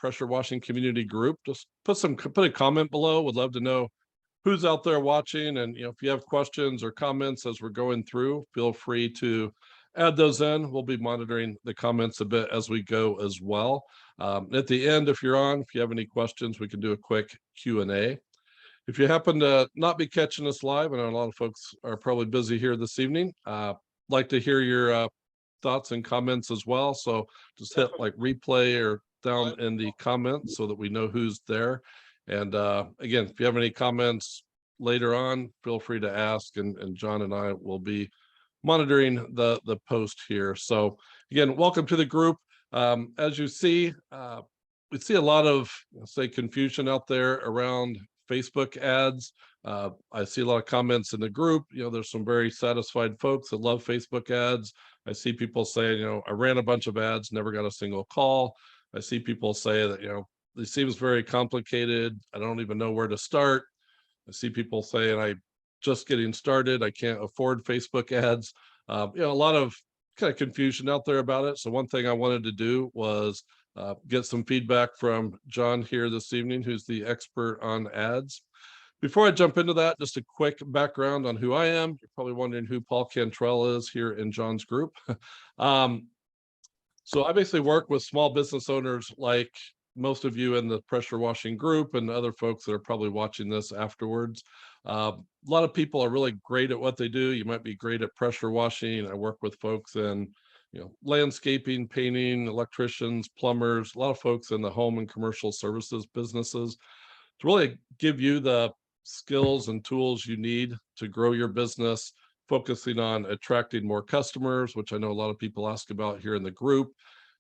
pressure washing community group, just put a comment below. Would love to know who's out there watching. And if you have questions or comments as we're going through, feel free to add those in. We'll be monitoring the comments a bit as we go as well. At the end, if you have any questions, we can do a quick Q&A. If you happen to not be catching us live, I know a lot of folks are probably busy here this evening, like to hear your thoughts and comments as well. So just hit like replay or down in the comments so that we know who's there. And again, if you have any comments later on, feel free to ask, and John and I will be monitoring the post here. So again, welcome to the group. As you see, we see a lot of confusion out there around Facebook ads. I see a lot of comments in the group. There's some very satisfied folks that love Facebook ads. I see people saying, I ran a bunch of ads, never got a single call. I see people say that, it seems very complicated. I don't even know where to start. I see people saying, I'm just getting started. I can't afford Facebook ads. A lot of kind of confusion out there about it. So one thing I wanted to do was get some feedback from John here this evening, who's the expert on ads. Before I jump into that, just a quick background on who I am. You're probably wondering who Paul Cantrell is here in John's group. So I basically work with small business owners like most of you in the pressure washing group and other folks that are probably watching this afterwards. A lot of people are really great at what they do. You might be great at pressure washing. I work with folks in landscaping, painting, electricians, plumbers, a lot of folks in the home and commercial services businesses to really give you the skills and tools you need to grow your business, focusing on attracting more customers, which I know a lot of people ask about here in the group.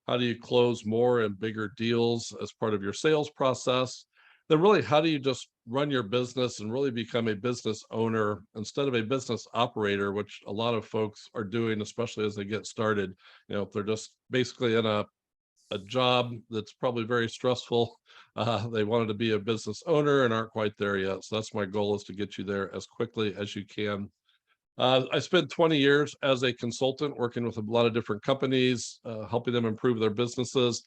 How do you close more and bigger deals as part of your sales process? Then really, how do you just run your business and really become a business owner instead of a business operator, which a lot of folks are doing, especially as they get started. If they're just basically in a job that's probably very stressful, they wanted to be a business owner and aren't quite there yet. So that's my goal, is to get you there as quickly as you can. I spent 20 years as a consultant working with a lot of different companies, helping them improve their businesses.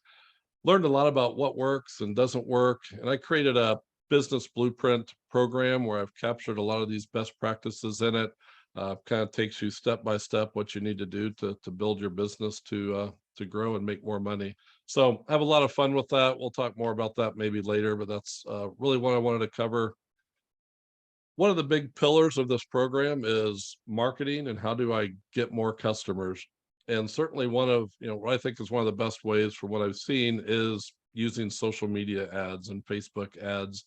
Learned a lot about what works and doesn't work. And I created a business blueprint program where I've captured a lot of these best practices in it. Kind of takes you step by step what you need to do to build your business to grow and make more money. So have a lot of fun with that. We'll talk more about that maybe later, but that's really what I wanted to cover. One of the big pillars of this program is marketing and how do I get more customers. And certainly one of, what I think is one of the best ways for what I've seen is using social media ads and Facebook ads.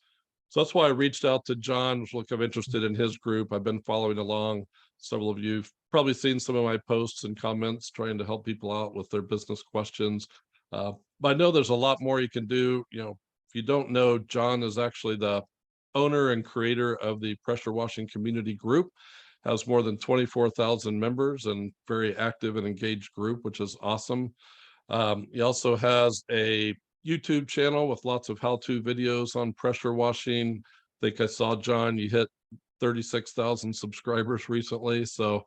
So that's why I reached out to John, was kind of interested in his group. I've been following along. Several of you have probably seen some of my posts and comments trying to help people out with their business questions. But I know there's a lot more you can do. If you don't know, John is actually the owner and creator of the pressure washing community group, has more than 24,000 members and very active and engaged group, which is awesome. He also has a YouTube channel with lots of how-to videos on pressure washing. I think I saw, John, you hit 36,000 subscribers recently. So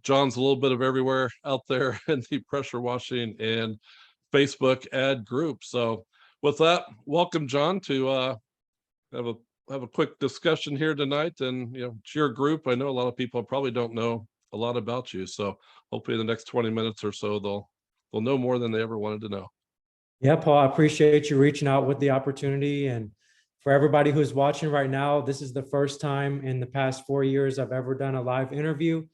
John's a little bit of everywhere out there in the pressure washing and Facebook ad group. So with that, welcome, John, to have a quick discussion here tonight. And it's your group. I know a lot of people probably don't know a lot about you. So hopefully in the next 20 minutes or so, they'll know more than they ever wanted to know. Yeah, Paul, I appreciate you reaching out with the opportunity. And for everybody who's watching right now, this is the first time in the past 4 years I've ever done a live interview.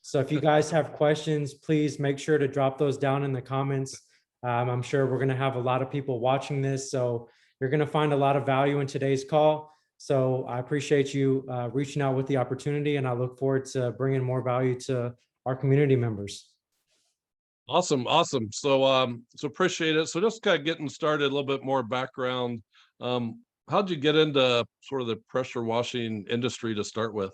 So if you guys have questions, please make sure to drop those down in the comments. I'm sure we're going to have a lot of people watching this, so you're going to find a lot of value in today's call. So I appreciate you reaching out with the opportunity, and I look forward to bringing more value to our community members. Awesome. So appreciate it. So just kind of getting started, a little bit more background. How'd you get into sort of the pressure washing industry to start with?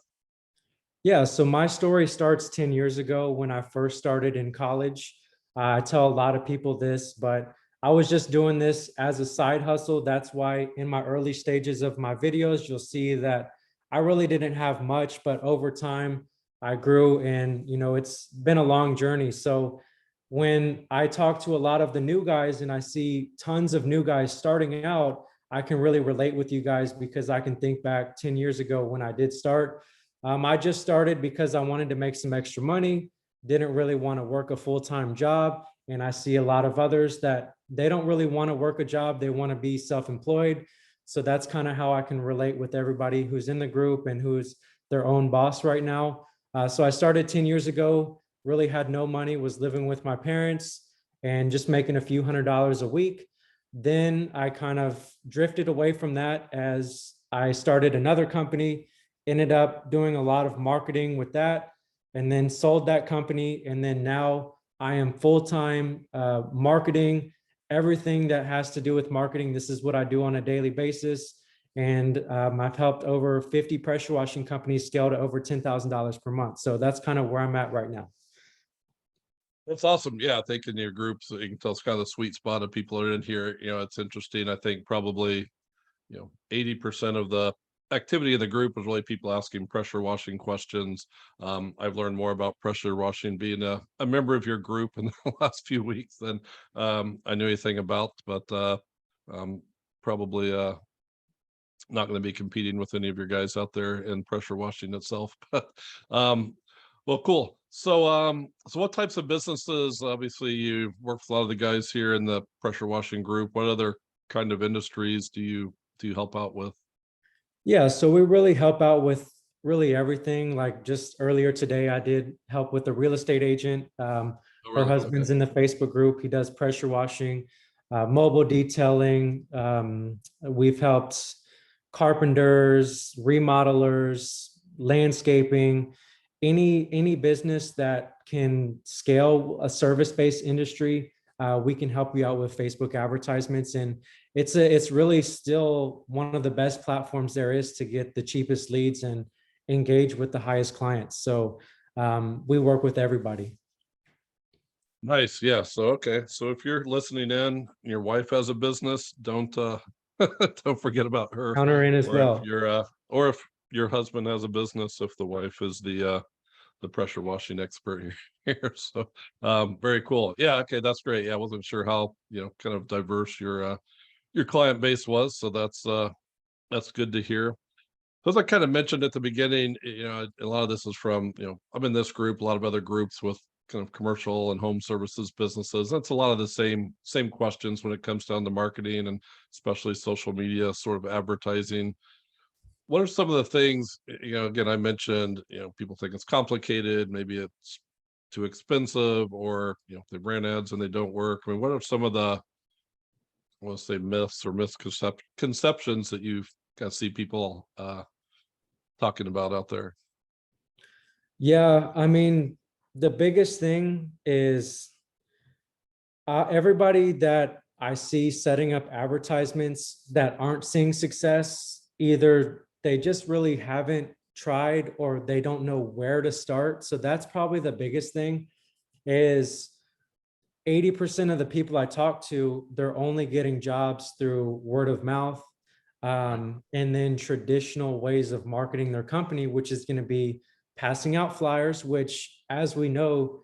Yeah, so my story starts 10 years ago when I first started in college. I tell a lot of people this, but I was just doing this as a side hustle. That's why in my early stages of my videos, you'll see that I really didn't have much, but over time I grew, and it's been a long journey. So when I talk to a lot of the new guys and I see tons of new guys starting out, I can really relate with you guys because I can think back 10 years ago when I did start. I just started because I wanted to make some extra money, didn't really want to work a full-time job. And I see a lot of others that they don't really want to work a job. They want to be self-employed. So that's kind of how I can relate with everybody who's in the group and who's their own boss right now. So I started 10 years ago, really had no money, was living with my parents and just making a few $100s a week. Then I kind of drifted away from that as I started another company, ended up doing a lot of marketing with that, and then sold that company. And then now I am full-time marketing, everything that has to do with marketing. This is what I do on a daily basis. And I've helped over 50 pressure washing companies scale to over $10,000 per month. So that's kind of where I'm at right now. That's awesome. Yeah, I think in your groups, you can tell it's kind of the sweet spot of people are in here. It's interesting. I think probably, 80% of the activity in the group was really people asking pressure washing questions. I've learned more about pressure washing being a member of your group in the last few weeks than I knew anything about, but probably not going to be competing with any of your guys out there in pressure washing itself. But well, cool. So what types of businesses? Obviously, you work with a lot of the guys here in the pressure washing group. What other kind of industries do you help out with? Yeah, so we really help out with really everything. Like just earlier today, I did help with a real estate agent. Oh, Her really? husband's Okay. in the Facebook group. He does pressure washing, mobile detailing. We've helped carpenters, remodelers, landscaping, any business that can scale a service-based industry. We can help you out with Facebook advertisements, and it's really still one of the best platforms there is to get the cheapest leads and engage with the highest clients. So we work with everybody. Nice. Yeah. So okay. So if you're listening in, and your wife has a business, don't don't forget about her. Counter in as Or if well. or if your husband has a business, if the wife is the pressure washing expert here. So very cool. Yeah, okay, that's great. Yeah, I wasn't sure how, kind of diverse your client base was. So that's good to hear. So as I kind of mentioned at the beginning, a lot of this is from, I'm in this group, a lot of other groups with kind of commercial and home services businesses. That's a lot of the same questions when it comes down to marketing and especially social media sort of advertising. What are some of the things, again, I mentioned, people think it's complicated, maybe it's too expensive, or, they ran ads and they don't work. I mean, what are some of the, I want to say myths or misconceptions that you kind of see people talking about out there? Yeah, I mean, the biggest thing is everybody that I see setting up advertisements that aren't seeing success, either they just really haven't tried or they don't know where to start. So that's probably the biggest thing is 80% of the people I talk to, they're only getting jobs through word of mouth, and then traditional ways of marketing their company, which is going to be passing out flyers, which, as we know,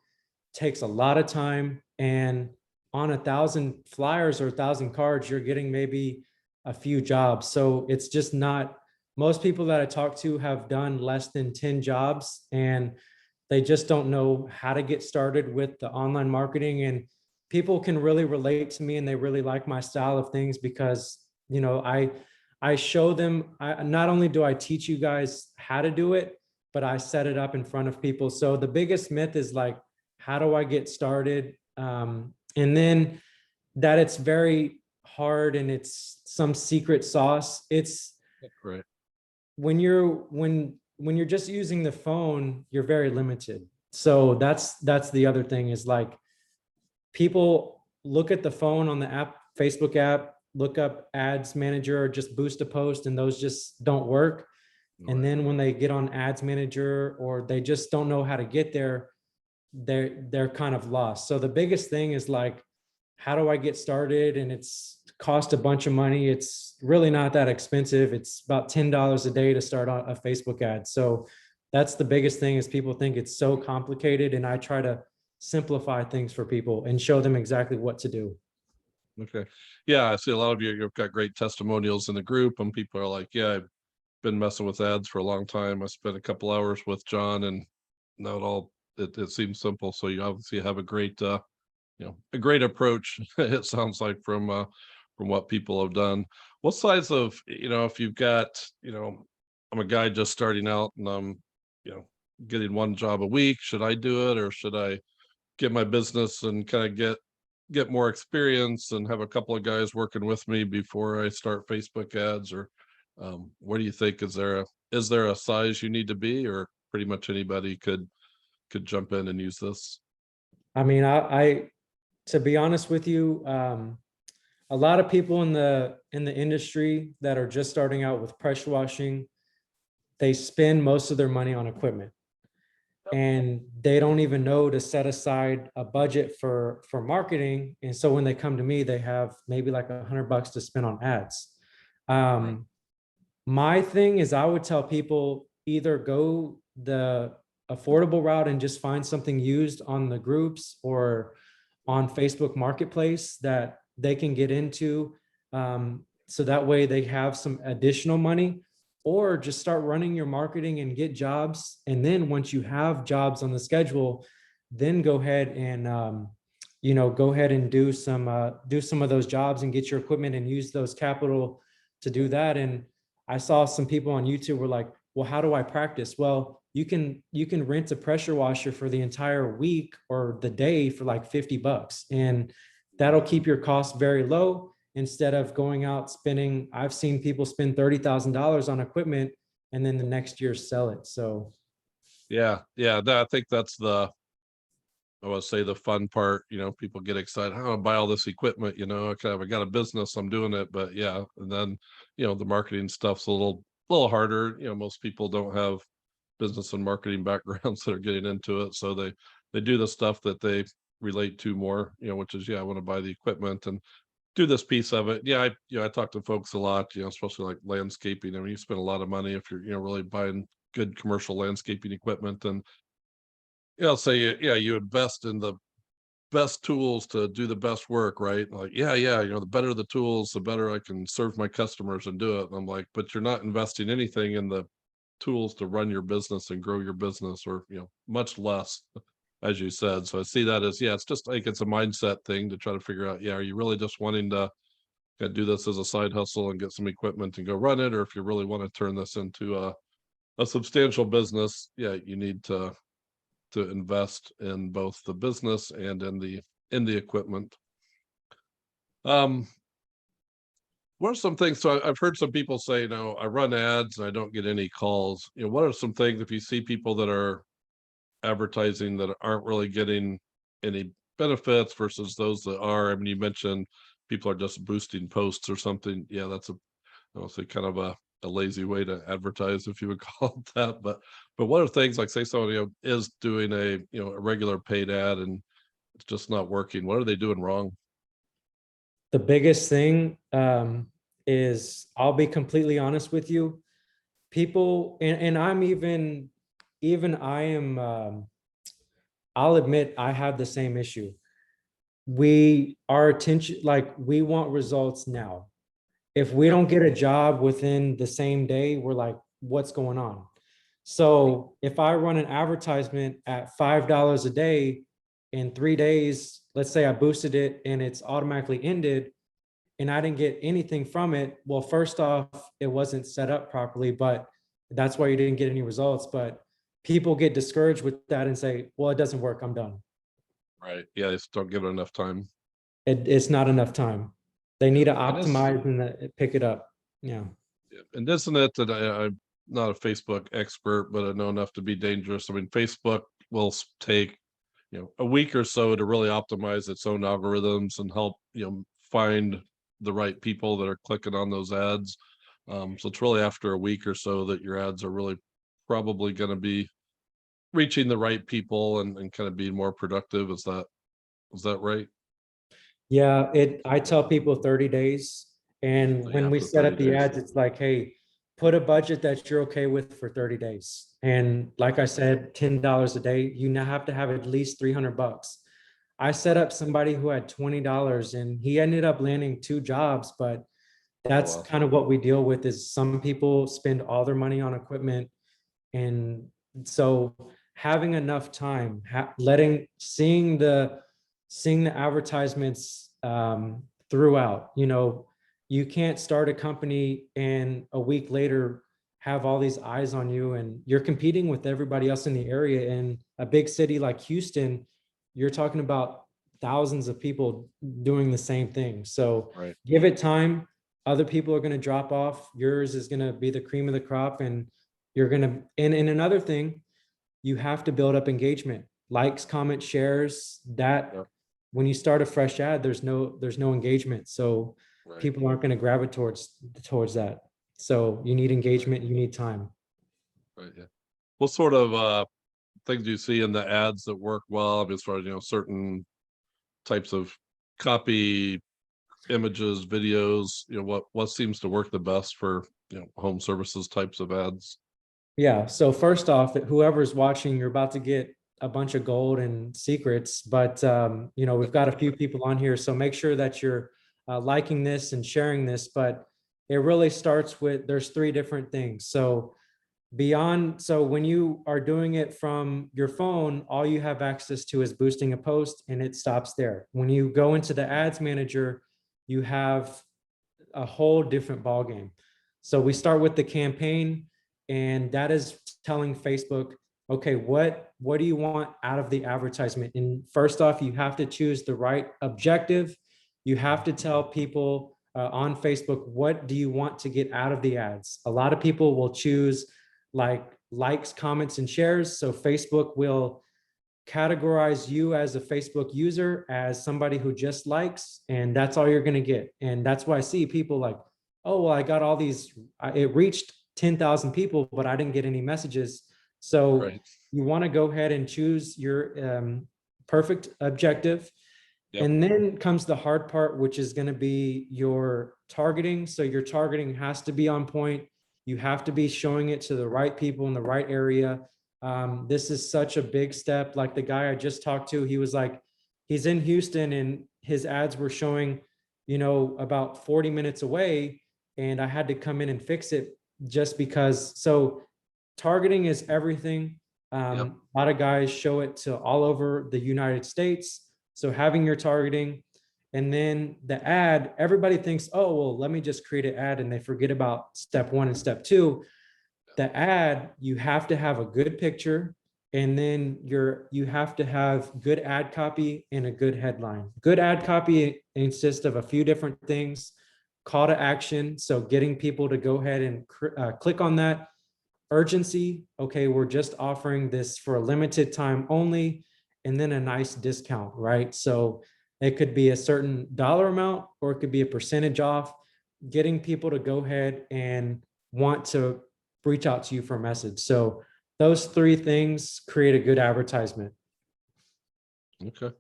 takes a lot of time. And on 1,000 flyers or 1,000 cards, you're getting maybe a few jobs. So it's just not, most people that I talk to have done less than 10 jobs, and they just don't know how to get started with the online marketing. And people can really relate to me and they really like my style of things because, I show them, not only do I teach you guys how to do it, but I set it up in front of people. So the biggest myth is like, how do I get started? And then that it's very hard and it's some secret sauce. It's Right. when you're just using the phone, you're very limited. So that's the other thing is like, people look at the phone on the app, Facebook app, look up ads manager or just boost a post, and those just don't work. And Right. then when they get on ads manager or they just don't know how to get there, they're kind of lost. So the biggest thing is like, how do I get started? And it's cost a bunch of money. It's really not that expensive. It's about $10 a day to start on a Facebook ad. So that's the biggest thing is people think it's so complicated. And I try to simplify things for people and show them exactly what to do. Okay. Yeah, I see a lot of you've got great testimonials in the group, and people are like, yeah, I've been messing with ads for a long time. I spent a couple hours with John, and now it seems simple. So you obviously have a great a great approach, it sounds like, from what people have done. What size of, if you've got, I'm a guy just starting out and I'm, getting one job a week, should I do it, or should I get my business and kind of get more experience and have a couple of guys working with me before I start Facebook ads? Or what do you think? Is there a size you need to be, or pretty much anybody could jump in and use this? I mean, I to be honest with you, a lot of people in the industry that are just starting out with pressure washing, they spend most of their money on equipment, and they don't even know to set aside a budget for marketing. And so when they come to me, they have maybe like $100 to spend on ads. My thing is, I would tell people either go the affordable route and just find something used on the groups or on Facebook Marketplace that they can get into. So that way they have some additional money, or just start running your marketing and get jobs. And then once you have jobs on the schedule, then go ahead and, go ahead and do some of those jobs and get your equipment and use those capital to do that. And I saw some people on YouTube were like, well, how do I practice? Well, you can rent a pressure washer for the entire week or the day for like $50, and that'll keep your costs very low instead of going out spending. I've seen people spend $30,000 on equipment and then the next year sell it. So Yeah, I think that's I would say the fun part. People get excited, how do I buy all this equipment? I got a business, I'm doing it. But yeah, and then the marketing stuff's a little harder. Most people don't have business and marketing backgrounds that are getting into it, so they do the stuff that they relate to more, which is, I want to buy the equipment and do this piece of it. I talk to folks a lot, especially like landscaping. I mean, you spend a lot of money if you're really buying good commercial landscaping equipment, and say you invest in the best tools to do the best work, right? Like, the better the tools, the better I can serve my customers and do it. And I'm like, but you're not investing anything in the tools to run your business and grow your business, or much less, as you said. So I see that as, it's just like, it's a mindset thing to try to figure out, are you really just wanting to do this as a side hustle and get some equipment and go run it, or if you really want to turn this into a substantial business, you need to invest in both the business and in the equipment. What are some things? So I've heard some people say, I run ads and I don't get any calls. What are some things, if you see people that are advertising that aren't really getting any benefits versus those that are? I mean, you mentioned people are just boosting posts or something. Yeah, that's I don't say kind of a lazy way to advertise, if you would call it that. But what are things like, say somebody is doing a regular paid ad and it's just not working? What are they doing wrong? the biggest thing is, I'll be completely honest with you, people, and I'm even I am, I'll admit I have the same issue. Our attention, like, we want results now. If we don't get a job within the same day, we're like, what's going on? So if I run an advertisement at $5 a day, in 3 days, let's say I boosted it and it's automatically ended and I didn't get anything from it. Well, first off, it wasn't set up properly, but that's why you didn't get any results. But people get discouraged with that and say, well, it doesn't work, I'm done. Right. Yeah, they just don't give it enough time. It's not enough time. They need to And optimize and pick it up. Yeah. and isn't it that I'm not a Facebook expert, but I know enough to be dangerous. I mean, Facebook will take a week or so to really optimize its own algorithms and help find the right people that are clicking on those ads. So it's really after a week or so that your ads are really probably going to be reaching the right people and kind of being more productive. Is that right? Yeah, I tell people 30 days. And when we After set up 30 the days. ads, it's like, hey, put a budget that you're okay with for 30 days. And like I said, $10 a day, you now have to have at least 300 bucks. I set up somebody who had $20 and he ended up landing 2 jobs, but that's wow. kind of what we deal with is some people spend all their money on equipment. And so having enough time, seeing the advertisements throughout, you can't start a company and a week later have all these eyes on you and you're competing with everybody else in the area. In a big city like Houston, you're talking about thousands of people doing the same thing. So Right. give it time. Other people are going to drop off. Yours is going to be the cream of the crop. And you're going to, and another thing, you have to build up engagement, likes, comments, shares. That Yep. when you start a fresh ad, there's no engagement. So Right. people aren't going to gravitate towards that. So you need engagement, you need time. Right. Yeah. What sort of things do you see in the ads that work well as far as, certain types of copy, images, videos, what seems to work the best for, home services types of ads? Yeah. So first off, whoever's watching, you're about to get a bunch of gold and secrets, but we've got a few people on here. So make sure that you're liking this and sharing this, but it really starts with, there's 3 different things. So when you are doing it from your phone, all you have access to is boosting a post and it stops there. When you go into the ads manager, you have a whole different ballgame. So we start with the campaign, and that is telling Facebook, okay, what do you want out of the advertisement? And first off, you have to choose the right objective. You have to tell people on Facebook, what do you want to get out of the ads? A lot of people will choose likes, comments, and shares. So Facebook will categorize you as a Facebook user as somebody who just likes, and that's all you're going to get. And that's why I see people like, oh, well, I got all these, it reached 10,000 people, but I didn't get any messages. So Right. you want to go ahead and choose your perfect objective. Yep. And then comes the hard part, which is going to be your targeting. So your targeting has to be on point. You have to be showing it to the right people in the right area. This is such a big step. Like the guy I just talked to, he was like, he's in Houston and his ads were showing, about 40 minutes away. And I had to come in and fix it just because. So targeting is everything. Yep. A lot of guys show it to all over the United States. So having your targeting, and then the ad, everybody thinks, oh, well, let me just create an ad, and they forget about step 1 and step 2. The ad, you have to have a good picture, and then you have to have good ad copy and a good headline. Good ad copy consists of a few different things. Call to action, so getting people to go ahead and click on that. Urgency, okay, we're just offering this for a limited time only, and then a nice discount, right? So it could be a certain dollar amount, or it could be a percentage off, getting people to go ahead and want to reach out to you for a message. So those 3 things create a good advertisement. Okay.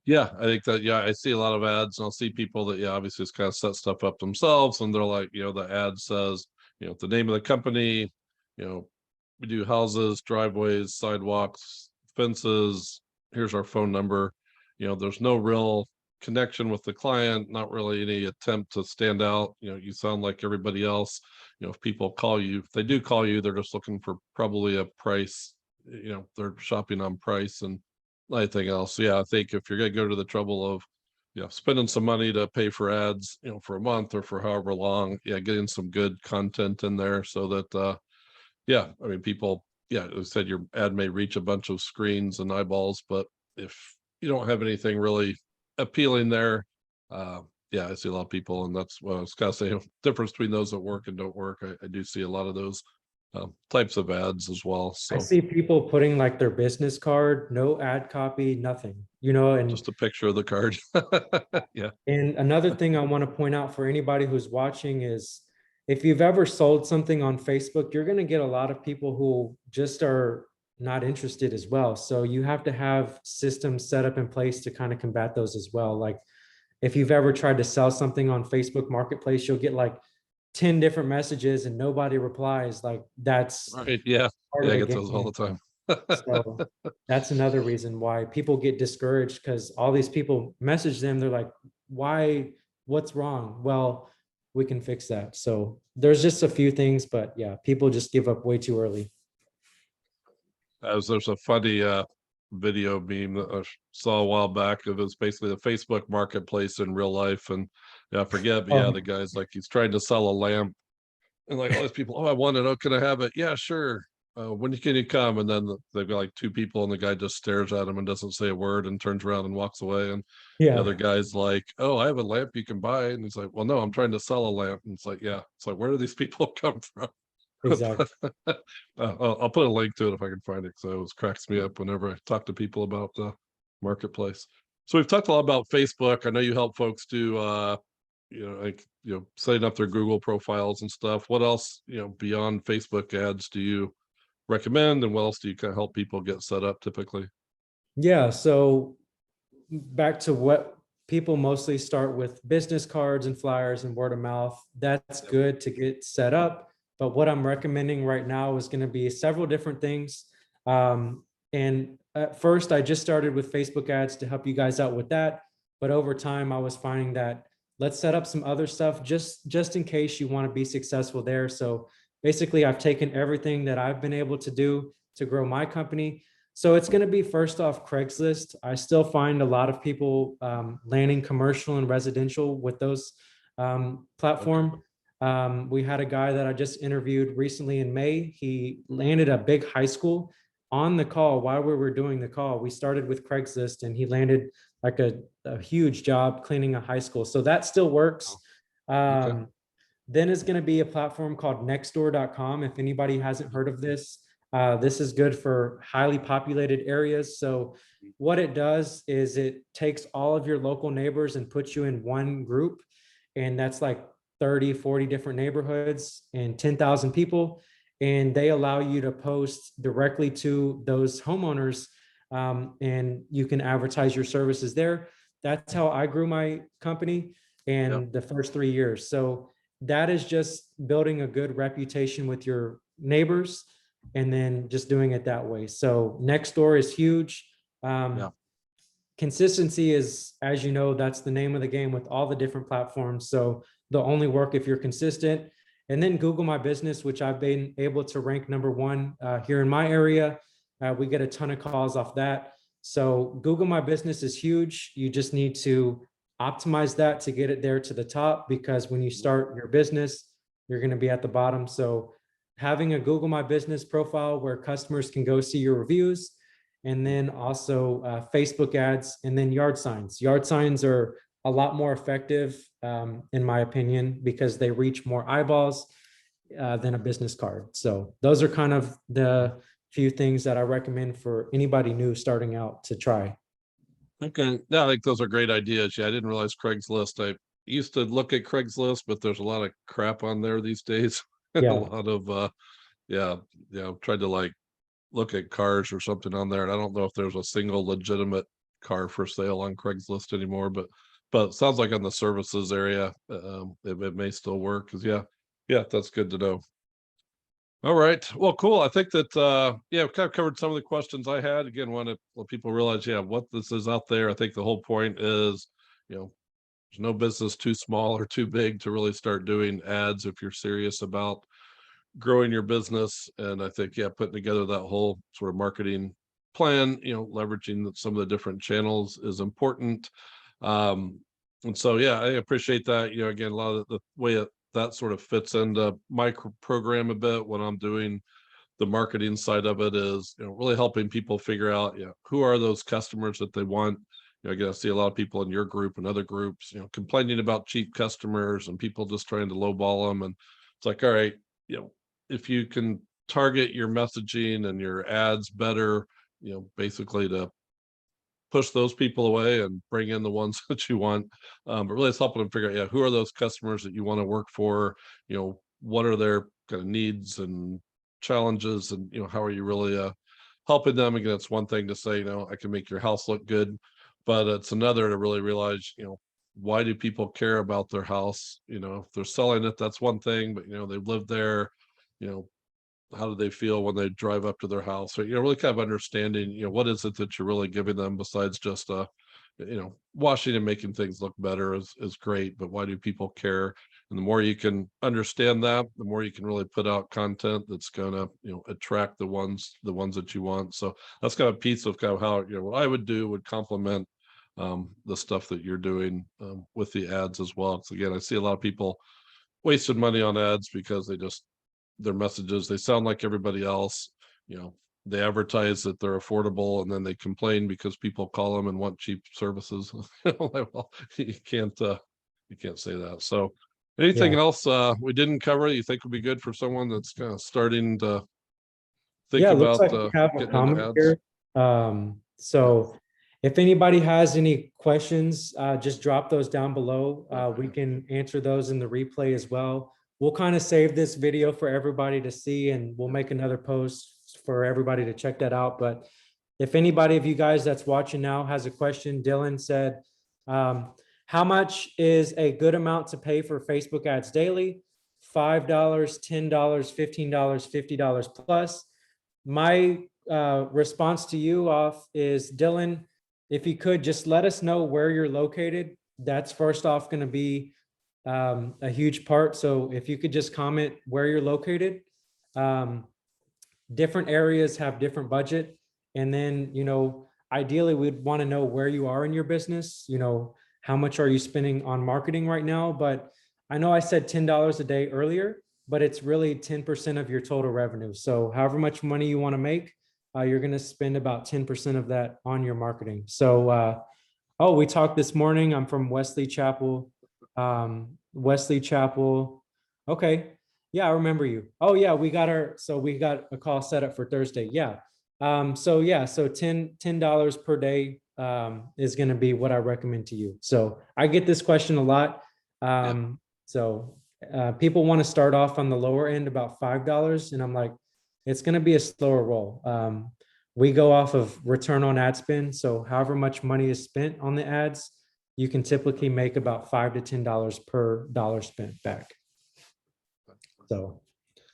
Yeah, I think that, I see a lot of ads and I'll see people that, obviously just kind of set stuff up themselves, and they're like, the ad says, the name of the company, we do houses, driveways, sidewalks, fences, here's our phone number. There's no real connection with the client, not really any attempt to stand out. You sound like everybody else. If people call you, if they do call you, they're just looking for probably a price, they're shopping on price and anything else. So yeah, I think if you're gonna go to the trouble of, spending some money to pay for ads, for a month or for however long, getting some good content in there so that, I mean, people, it said your ad may reach a bunch of screens and eyeballs, but if you don't have anything really appealing there, I see a lot of people, and that's what I was kind of saying, difference between those that work and don't work. I do see a lot of those types of ads as well. So I see people putting like their business card, no ad copy, nothing, and just a picture of the card. Yeah. And another thing I want to point out for anybody who's watching is, if you've ever sold something on Facebook, you're going to get a lot of people who just are not interested as well. So you have to have systems set up in place to kind of combat those as well. Like if you've ever tried to sell something on Facebook Marketplace, you'll get like 10 different messages and nobody replies, like that's Right. Yeah. part Yeah. of I the get those all game. the time. So that's another reason why people get discouraged, because all these people message them. They're like, why, what's wrong? Well, we can fix that. So there's just a few things, but yeah, people just give up way too early. There's a funny video meme that I saw a while back. It was basically the Facebook marketplace in real life. And yeah, I forget, but yeah, the guy's like, he's trying to sell a lamp. And like all these people, oh, I want it. Oh, can I have it? Yeah, sure. When can you come? And then they've got like two people, and the guy just stares at him and doesn't say a word and turns around and walks away. And the other Yeah, guy's like, oh, I have a lamp you can buy. And he's like, well, no, I'm trying to sell a lamp. And it's like, yeah. It's like, where do these people come from? exactly. I'll put a link to it if I can find it, because it always cracks me up whenever I talk to people about the marketplace. So we've talked a lot about Facebook. I know you help folks do like setting up their Google profiles and stuff. What else, beyond Facebook ads do you recommend, and what else do you kind of help people get set up typically? Yeah. So back to what people mostly start with: business cards and flyers and word of mouth. That's good to get set up. But what I'm recommending right now is going to be several different things. And at first, I just started with Facebook ads to help you guys out with that. But over time, I was finding that let's set up some other stuff just in case you want to be successful there. So basically, I've taken everything that I've been able to do to grow my company. So it's going to be, first off, Craigslist. I still find a lot of people landing commercial and residential with those platform. We had a guy that I just interviewed recently in May. He landed a big high school on the call. While we were doing the call, we started with Craigslist, and he landed like a huge job cleaning a high school. So that still works. Okay. Then is going to be a platform called nextdoor.com. If anybody hasn't heard of this, this is good for highly populated areas. So what it does is it takes all of your local neighbors and puts you in one group. And that's like 30, 40 different neighborhoods and 10,000 people. And they allow you to post directly to those homeowners, and you can advertise your services there. That's how I grew my company in the first 3 years. So that is just building a good reputation with your neighbors and then just doing it that way. So Nextdoor is huge. Consistency is, as you know, that's the name of the game with all the different platforms. So they'll only work if you're consistent. And then Google My Business, which I've been able to rank #1 here in my area. We get a ton of calls off that. So Google My Business is huge. You just need to optimize that to get it there to the top, because when you start your business, you're going to be at the bottom. So having a Google My Business profile where customers can go see your reviews, and then also Facebook ads, and then yard signs. Yard signs are a lot more effective, in my opinion, because they reach more eyeballs than a business card. So those are kind of the few things that I recommend for anybody new starting out to try. Okay. Yeah, I think those are great ideas. Yeah, I didn't realize Craigslist. I used to look at Craigslist, but there's a lot of crap on there these days. A Yeah. lot of tried to like look at cars or something on there, and I don't know if there's a single legitimate car for sale on Craigslist anymore, but it sounds like on the services area, it may still work. Because yeah, that's good to know. All right, well, cool. I think that we've kind of covered some of the questions I had. Again, want to let people realize what this is out there. I think the whole point is, there's no business too small or too big to really start doing ads if you're serious about growing your business. And I think putting together that whole sort of marketing plan, leveraging some of the different channels is important. And so I appreciate that. Again, a lot of the way that sort of fits into my program a bit when I'm doing the marketing side of it is really helping people figure out who are those customers that they want. Again, I see a lot of people in your group and other groups complaining about cheap customers and people just trying to lowball them. And it's like, all right, if you can target your messaging and your ads better, basically to push those people away and bring in the ones that you want. But really it's helping them figure out, who are those customers that you want to work for? What are their kind of needs and challenges, and, how are you really helping them? Again, it's one thing to say, I can make your house look good, but it's another to really realize, why do people care about their house? You know, if they're selling it, that's one thing, but they've lived there, how do they feel when they drive up to their house? Or, really kind of understanding, what is it that you're really giving them besides just washing and making things look better is great, but why do people care? And the more you can understand that, the more you can really put out content that's gonna, attract the ones that you want. So that's kind of a piece of kind of how, what I would do would complement the stuff that you're doing with the ads as well. Because again, I see a lot of people wasting money on ads because their messages, they sound like everybody else. They advertise that they're affordable, and then they complain because people call them and want cheap services. Well, you can't say that. So anything else we didn't cover you think would be good for someone that's kind of starting to think Yeah, it looks about like we have a getting into comment ads? here. So if anybody has any questions, just drop those down below. We can answer those in the replay as well. We'll kind of save this video for everybody to see, and we'll make another post for everybody to check that out. But if anybody of you guys that's watching now has a question, Dylan said, how much is a good amount to pay for Facebook ads daily? $5, $10, $15, $50 plus. My response to you off is, Dylan, if you could just let us know where you're located. That's first off going to be a huge part. So if you could just comment where you're located. Different areas have different budget. And then, ideally we'd want to know where you are in your business. How much are you spending on marketing right now? But I know I said $10 a day earlier, but it's really 10% of your total revenue. So however much money you want to make, you're going to spend about 10% of that on your marketing. So, we talked this morning. I'm from Wesley Chapel. Wesley Chapel. Okay. Yeah, I remember you. Oh yeah, we got a call set up for Thursday. Yeah. So $10 per day is going to be what I recommend to you. So I get this question a lot. So people want to start off on the lower end about $5, and I'm like, it's going to be a slower roll. We go off of return on ad spend. So however much money is spent on the ads, you can typically make about $5 to $10 per dollar spent back. So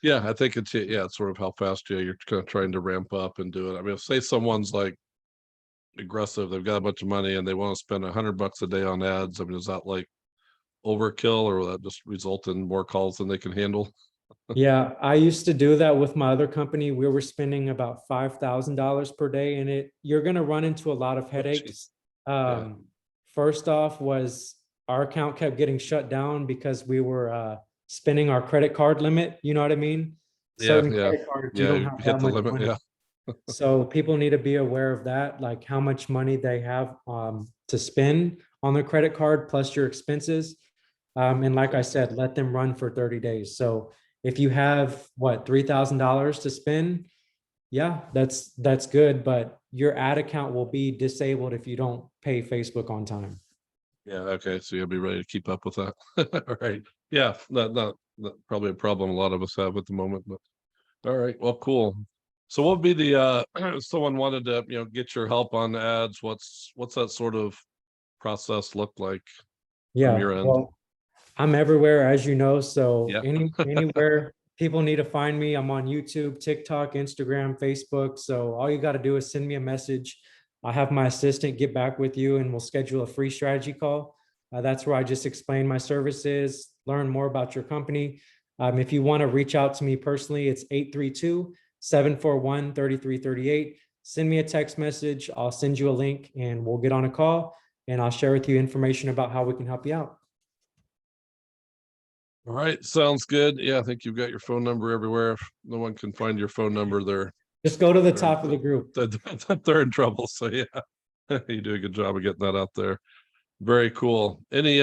yeah, I think it's sort of how fast you're kind of trying to ramp up and do it. I mean, if say someone's like aggressive, they've got a bunch of money and they want to spend $100 a day on ads. I mean, is that like overkill, or will that just result in more calls than they can handle? yeah, I used to do that with my other company. We were spending about $5,000 per day, and you're going to run into a lot of headaches. First off was our account kept getting shut down because we were spending our credit card limit. You know what I mean? Certain credit cards, you don't have hit that the much limit. money. So people need to be aware of that, like how much money they have to spend on their credit card plus your expenses. And like I said, let them run for 30 days. So if you have $3,000 to spend, yeah, that's good. But your ad account will be disabled if you don't pay Facebook on time. Yeah. Okay. So you'll be ready to keep up with that. All right. Yeah. Not probably a problem a lot of us have at the moment, but all right. Well, cool. So what would be the if someone wanted to, get your help on ads, what's that sort of process look like from your end? Well, I'm everywhere, as you know. So Yeah. anywhere people need to find me, I'm on YouTube, TikTok, Instagram, Facebook. So all you got to do is send me a message. I'll have my assistant get back with you, and we'll schedule a free strategy call. That's where I just explain my services, learn more about your company. If you want to reach out to me personally, it's 832-741-3338. Send me a text message. I'll send you a link, and we'll get on a call, and I'll share with you information about how we can help you out. All right. Sounds good. Yeah. I think you've got your phone number everywhere. If no one can find your phone number, Just go to the top of the group. they're in trouble. So yeah, you do a good job of getting that out there. Very cool. Any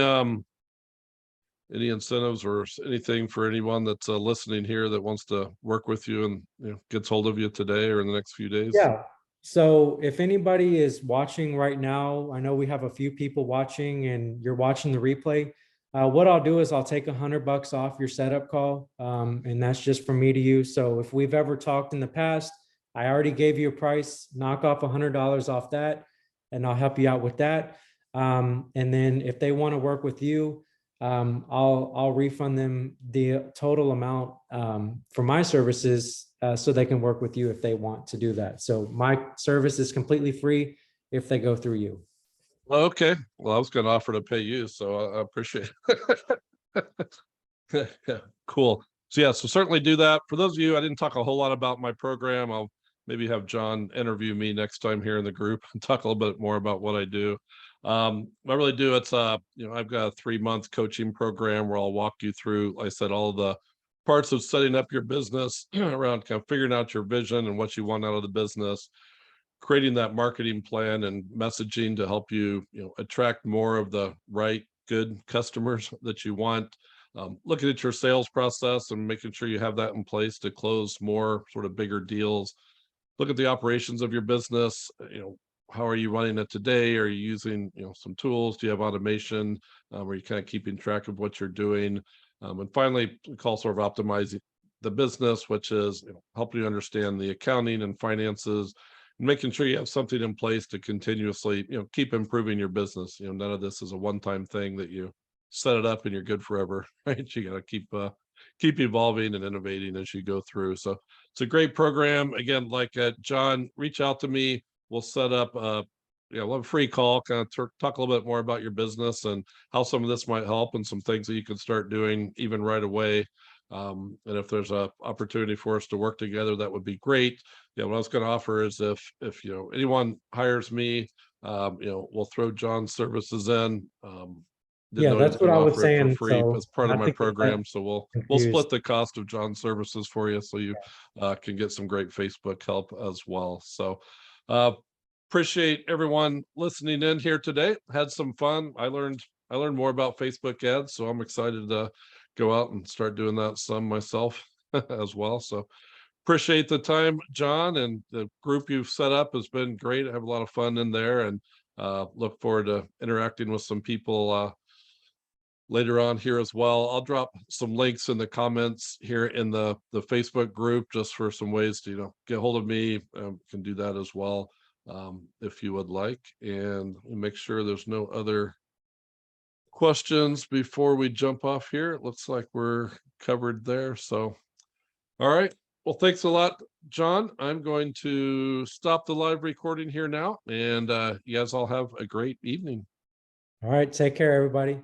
incentives or anything for anyone that's listening here that wants to work with you and gets hold of you today or in the next few days? Yeah. So if anybody is watching right now, I know we have a few people watching, and you're watching the replay. What I'll do is I'll take $100 off your setup call, and that's just from me to you. So if we've ever talked in the past, I already gave you a price. Knock off $100 off that, and I'll help you out with that. And then if they want to work with you, I'll refund them the total amount for my services so they can work with you if they want to do that. So my service is completely free if they go through you. Okay. Well, I was going to offer to pay you, so I appreciate it. Yeah, cool. So yeah, so certainly do that. For those of you, I didn't talk a whole lot about my program. I'll maybe have John interview me next time here in the group and talk a little bit more about what I do. I really do. It's I've got a 3-month coaching program where I'll walk you through, like I said, all the parts of setting up your business around kind of figuring out your vision and what you want out of the business, creating that marketing plan and messaging to help you, attract more of the right, good customers that you want. Looking at your sales process and making sure you have that in place to close more sort of bigger deals. Look at the operations of your business. How are you running it today? Are you using, some tools? Do you have automation? Are you kind of keeping track of what you're doing? And finally, we call sort of optimizing the business, which is helping you understand the accounting and finances, and making sure you have something in place to continuously, keep improving your business. None of this is a one-time thing that you set it up and you're good forever, right? You got to keep evolving and innovating as you go through. So it's a great program. Again, like John, reach out to me. We'll set up we'll have a free call, kind of talk a little bit more about your business and how some of this might help and some things that you can start doing even right away. And if there's a opportunity for us to work together, that would be great. What I was going to offer is if anyone hires me, we'll throw John's services in. Didn't Yeah, know he was that's what going I to was offer it for saying. free So as part of not my to get that program. So we'll confused. split the cost of John's services for you, so you can get some great Facebook help as well. So appreciate everyone listening in here today. Had some fun. I learned more about Facebook ads, so I'm excited to go out and start doing that some myself as well. So appreciate the time, John, and the group you've set up has been great. I have a lot of fun in there, and look forward to interacting with some people later on here as well. I'll drop some links in the comments here in the Facebook group just for some ways to get hold of me. Can do that as well if you would like, and we'll make sure there's no other questions before we jump off here. It looks like we're covered there. So all right, well, thanks a lot, John. I'm going to stop the live recording here now, and you guys all have a great evening. All right, take care, everybody.